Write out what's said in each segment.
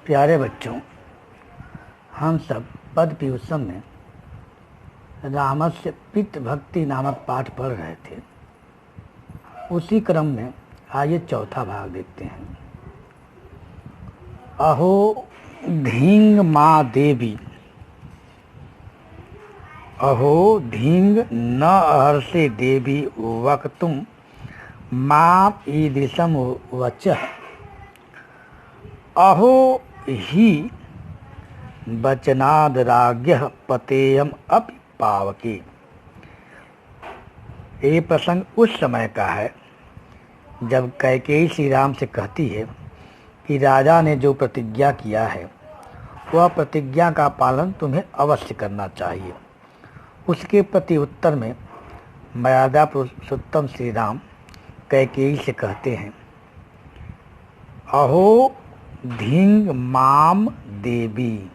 प्यारे बच्चों, हम सब पद पीयूषम में रामस्य पितृ भक्ति नामक पाठ पढ़ रहे थे। उसी क्रम में आइए चौथा भाग देखते हैं। अहो धींग माँ देवी, अहो धींग न हर्षे देवी वक्तुम मां ईदृशम वचः, अहो ही वचनाद राज्ञः पतेयम अपि पावके। ये प्रसंग उस समय का है जब कैकेयी श्री राम से कहती है कि राजा ने जो प्रतिज्ञा किया है वह प्रतिज्ञा का पालन तुम्हें अवश्य करना चाहिए। उसके प्रति उत्तर में मर्यादा पुरुषोत्तम श्री राम कैकेयी से कहते हैं, अहो धींग माम देवी,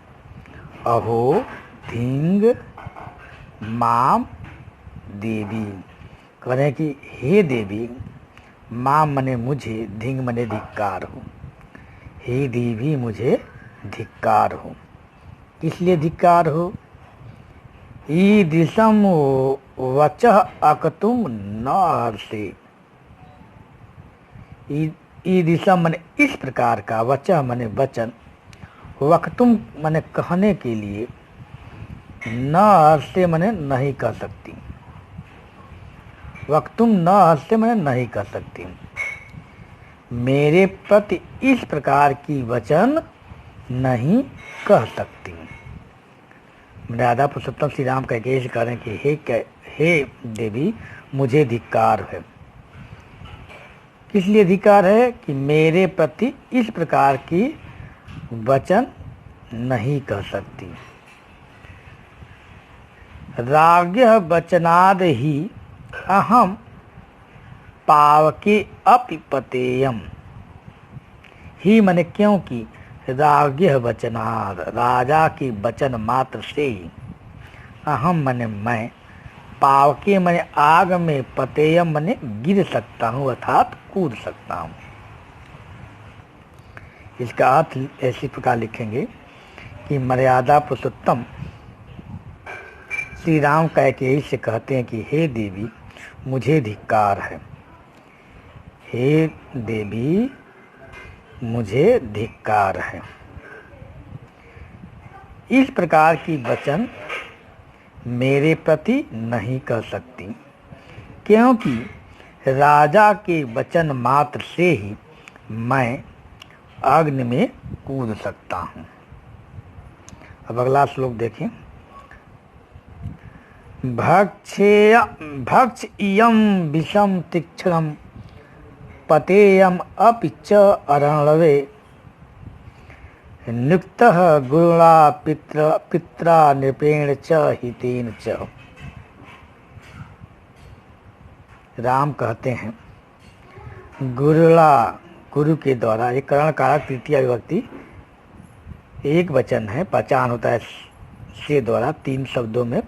अहो धींग माम देवी। कह रहे हैं कि हे देवी, माम मने मुझे, धींग मने धिक्कार हो। हे देवी मुझे धिक्कार हो। इसलिए धिक्कार हो, ईदृशम वचः अकतुम न हर्षे। ईदृशम मने इस प्रकार का, वचः मने वचन, वक्तुम मने कहने के लिए, न हर्षे मने नहीं कह सकती। वक्तुम न हर्षे मने नहीं कह सकती। मेरे प्रति इस प्रकार की वचन नहीं कह सकती। मर्यादा पुरुषोत्तम श्री राम कैकेयी से कह रहे हैं कि हे देवी मुझे धिक्कार है। किस लिए धिक्कार है? कि मेरे प्रति इस प्रकार की वचन नहीं कह सकती। राज्ञः वचनाद ही अहम पावके अपि पतेयम। ही मने क्योंकि राज्ञः वचनाद, राजा की वचन मात्र से ही, अहम मने मैं, पावके मने आग में, पतेयम मने गिर सकता हूँ अर्थात कूद सकता हूँ। इसका अर्थ ऐसी प्रकार लिखेंगे कि मर्यादा पुरुषोत्तम श्री राम कैकेयी से कहते हैं कि हे देवी मुझे धिक्कार है। हे देवी मुझे धिक्कार है। इस प्रकार की वचन मेरे प्रति नहीं कह सकती, क्योंकि राजा के वचन मात्र से ही मैं अग्नि में कूद सकता हूँ। अब अगला श्लोक देखें। भक्ष इयं विषम तीक्ष्णं पतेयम अपि च अरणवे, नियुक्तः गुरुणा पित्रा नृपेण च हितेन च। राम कहते हैं गुरुणा, गुरु के द्वारा, एक करण कारक तृतीया विभक्ति एक वचन है, पहचान होता है से द्वारा, तीन शब्दों में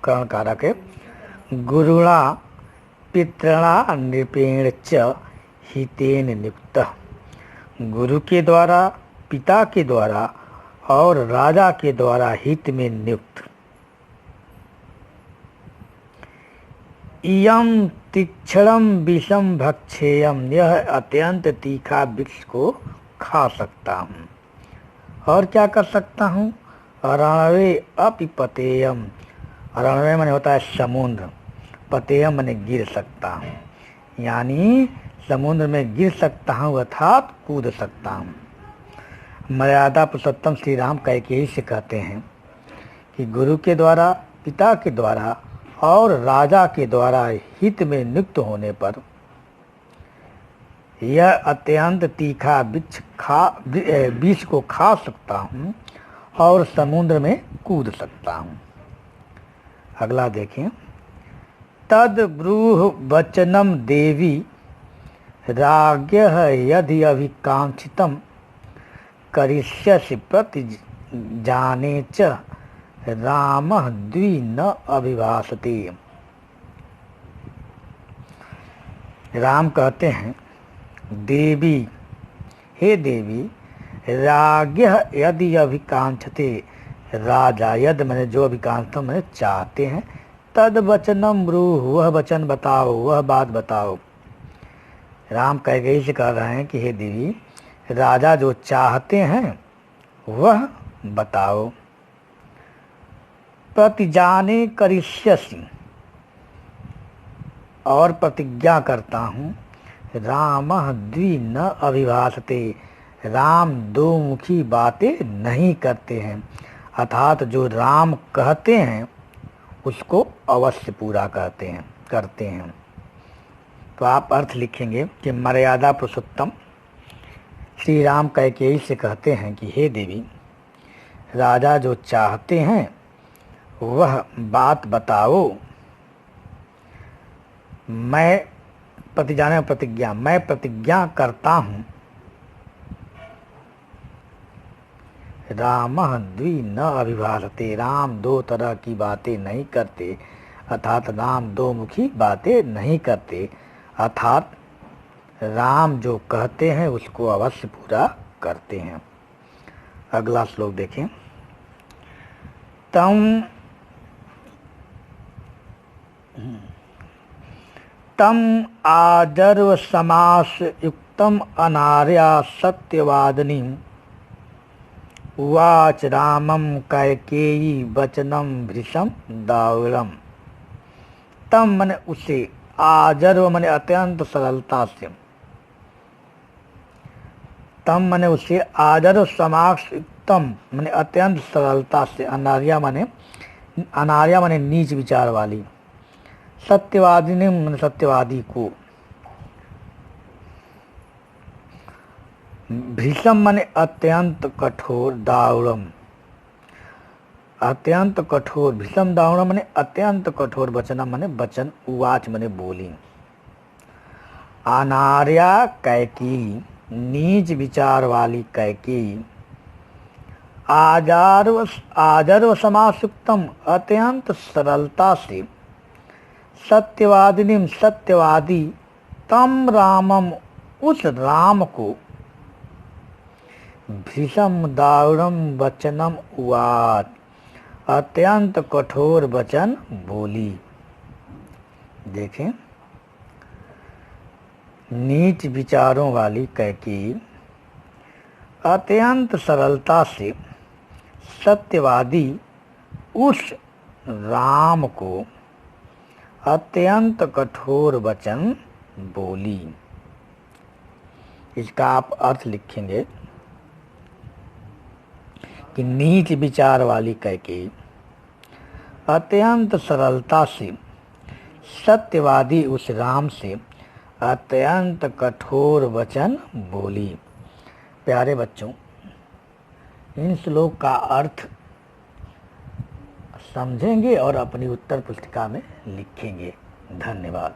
करण कारक है। गुरुणा पितृणा नृपेण च हितेन नियुक्त। गुरु के द्वारा, पिता के द्वारा और राजा के द्वारा हित में नियुक्त। इयं तीक्ष्णं विषम भक्षेयम, यह अत्यंत तीखा विष को खा सकता हूँ। और क्या कर सकता हूँ? अरणवे अपि पतेयम, अरणवे माने होता है समुद्र, पतेयम माने गिर सकता हूँ, यानी समुद्र में गिर सकता हूँ अर्थात कूद सकता हूँ। मर्यादा पुरुषोत्तम श्री राम कैकेयी से कहते हैं कि गुरु के द्वारा, पिता के द्वारा और राजा के द्वारा हित में नियुक्त होने पर यह अत्यंत तीखा विष को खा सकता हूँ और समुद्र में कूद सकता हूँ। अगला देखें। तद ब्रूह वचनम देवी राज्ञः यदि अभिकांक्षितम करिष्यसि प्रति जाने च रामः द्वि न अभिभाषते। राम कहते हैं, देवी, हे देवी, राज्ञः यदि अभिकांक्षते, राजा यद मैंने जो अभिकांक्षता मैंने चाहते हैं, तद वचनम ब्रूह, वह वचन बताओ, वह बात बताओ। राम कैकेयी से कह रहे हैं कि हे देवी, राजा जो चाहते हैं वह बताओ। प्रतिजाने करिष्यसि, और प्रतिज्ञा करता हूँ, रामः द्वि न अभिभाषते, राम दो मुखी बातें नहीं करते हैं। अर्थात जो राम कहते हैं उसको अवश्य पूरा करते हैं। तो आप अर्थ लिखेंगे कि मर्यादा पुरुषोत्तम श्री राम कैकेयी से कहते हैं कि हे देवी, राजा जो चाहते हैं वह बात बताओ। मैं प्रतिजाने प्रतिज्ञा, मैं प्रतिज्ञा करता हूँ, रामः द्वि न अभिभाषते, राम दो तरह की बातें नहीं करते, अर्थात राम दो मुखी बातें नहीं करते, अर्थात राम जो कहते हैं उसको अवश्य पूरा करते हैं। अगला श्लोक देखें। तम आजर्व समास युक्तम अनार्या सत्यवादिनी, उवाच रामम कैकेयी वचनम भृशम दारुणम। तम मने उसे, आजर्व मने अत्यंत सरलता से, तम मने उसे, आजर्व समास युक्तम मने अत्यंत सरलता से, अनार्या मने नीच विचार वाली, सत्यवादिनी मने सत्यवादी को, भीषम मने अत्यंत कठोर, दारुणम अत्यंत कठोर, भीषम दारुणम मने अत्यंत कठोर, वचनम मने वचन, उवाच मने बोली। अनार्या कैकेयी, नीच विचार वाली कैकेयी, आजर्व समासुक्तम अत्यंत सरलता से, सत्यवादिनी सत्यवादी, तम रामम उस राम को, भीषम दारुणम वचनम उवाच अत्यंत कठोर वचन बोली। देखें, नीच विचारों वाली कैकेयी अत्यंत सरलता से सत्यवादी उस राम को अत्यंत कठोर वचन बोली। इसका आप अर्थ लिखेंगे कि नीच विचार वाली कैकेयी अत्यंत सरलता से सत्यवादी उस राम से अत्यंत कठोर वचन बोली। प्यारे बच्चों, इन श्लोक का अर्थ समझेंगे और अपनी उत्तर पुस्तिका में लिखेंगे। धन्यवाद।